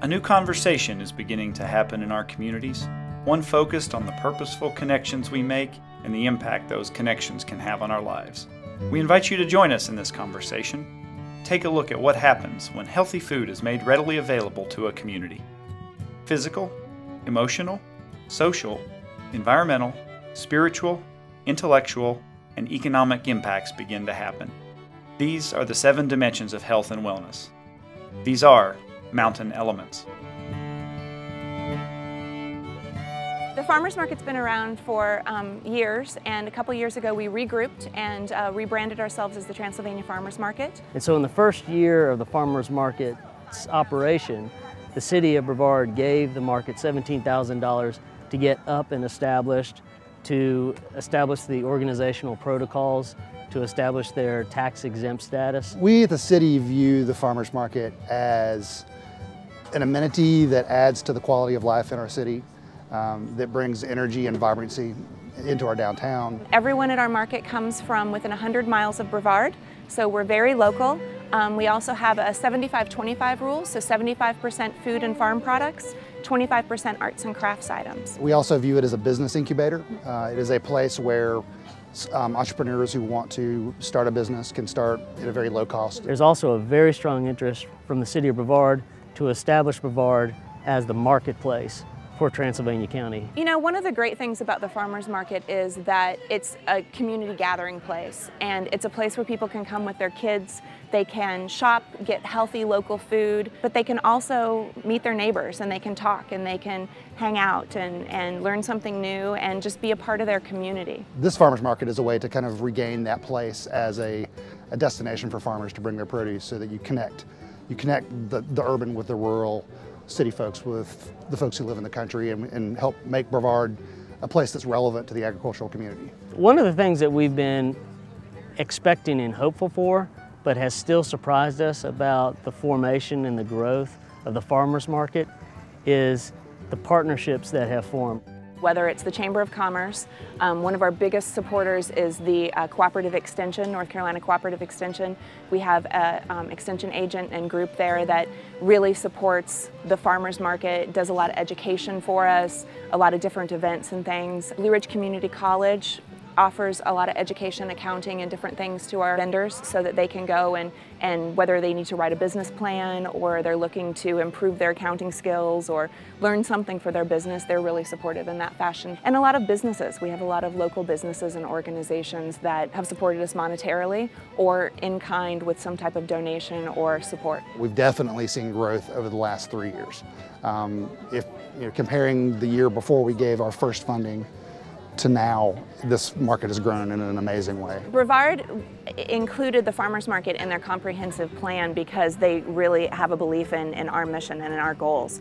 A new conversation is beginning to happen in our communities, one focused on the purposeful connections we make and the impact those connections can have on our lives. We invite you to join us in this conversation. Take a look at what happens when healthy food is made readily available to a community. Physical, emotional, social, environmental, spiritual, intellectual, and economic impacts begin to happen. These are the 7 dimensions of health and wellness. These are MountainElements. The Farmers Market's been around for years, and a couple years ago we regrouped and rebranded ourselves as the Transylvania Farmers Market. And so in the first year of the Farmers Market's operation, the city of Brevard gave the market $17,000 to get up and established, to establish the organizational protocols, to establish their tax-exempt status. We at the city view the Farmers Market as an amenity that adds to the quality of life in our city, that brings energy and vibrancy into our downtown. Everyone at our market comes from within 100 miles of Brevard, so we're very local. We also have a 75-25 rule, so 75% food and farm products, 25% arts and crafts items. We also view it as a business incubator. It is a place where entrepreneurs who want to start a business can start at a very low cost. There's also a very strong interest from the city of Brevard to establish Brevard as the marketplace for Transylvania County. You know, one of the great things about the Farmers Market is that it's a community gathering place, and it's a place where people can come with their kids. They can shop, get healthy local food, but they can also meet their neighbors, and they can talk, and they can hang out and learn something new and just be a part of their community. This Farmers Market is a way to kind of regain that place as a destination for farmers to bring their produce, so that you connect the urban with the rural, city folks with the folks who live in the country, and help make Brevard a place that's relevant to the agricultural community. One of the things that we've been expecting and hopeful for, but has still surprised us about the formation and the growth of the Farmers Market, is the partnerships that have formed. Whether it's the Chamber of Commerce, one of our biggest supporters is the Cooperative Extension, North Carolina Cooperative Extension. We have an extension agent and group there that really supports the farmers market, does a lot of education for us, a lot of different events and things. Blue Ridge Community College offers a lot of education, accounting, and different things to our vendors so that they can go and whether they need to write a business plan or they're looking to improve their accounting skills or learn something for their business, they're really supportive in that fashion. And a lot of businesses. We have a lot of local businesses and organizations that have supported us monetarily or in kind with some type of donation or support. We've definitely seen growth over the last 3 years. Comparing the year before we gave our first funding to now, this market has grown in an amazing way. Brevard included the farmers market in their comprehensive plan because they really have a belief in our mission and in our goals.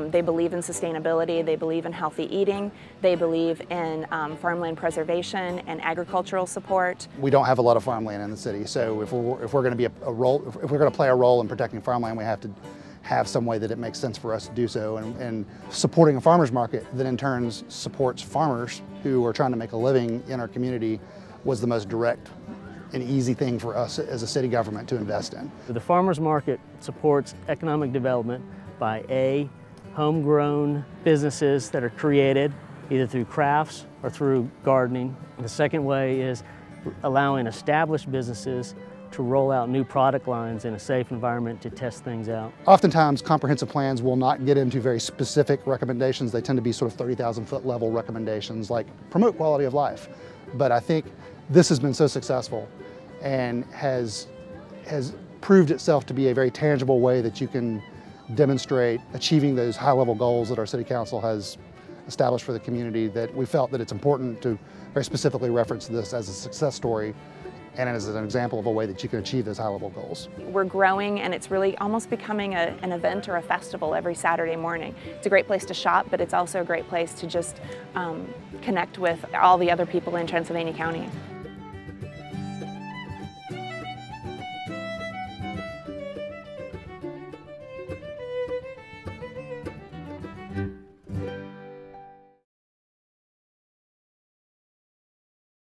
They believe in sustainability, they believe in healthy eating, they believe in farmland preservation and agricultural support. We don't have a lot of farmland in the city, so if we're going to play a role in protecting farmland, we have to have some way that it makes sense for us to do so, and supporting a farmers market that in turn supports farmers who are trying to make a living in our community was the most direct and easy thing for us as a city government to invest in. The farmers market supports economic development by homegrown businesses that are created either through crafts or through gardening. And the second way is allowing established businesses to roll out new product lines in a safe environment to test things out. Oftentimes, comprehensive plans will not get into very specific recommendations. They tend to be sort of 30,000-foot level recommendations like promote quality of life. But I think this has been so successful and has proved itself to be a very tangible way that you can demonstrate achieving those high-level goals that our City Council has established for the community, that we felt that it's important to very specifically reference this as a success story and as an example of a way that you can achieve those high-level goals. We're growing, and it's really almost becoming an event or a festival every Saturday morning. It's a great place to shop, but it's also a great place to just connect with all the other people in Transylvania County.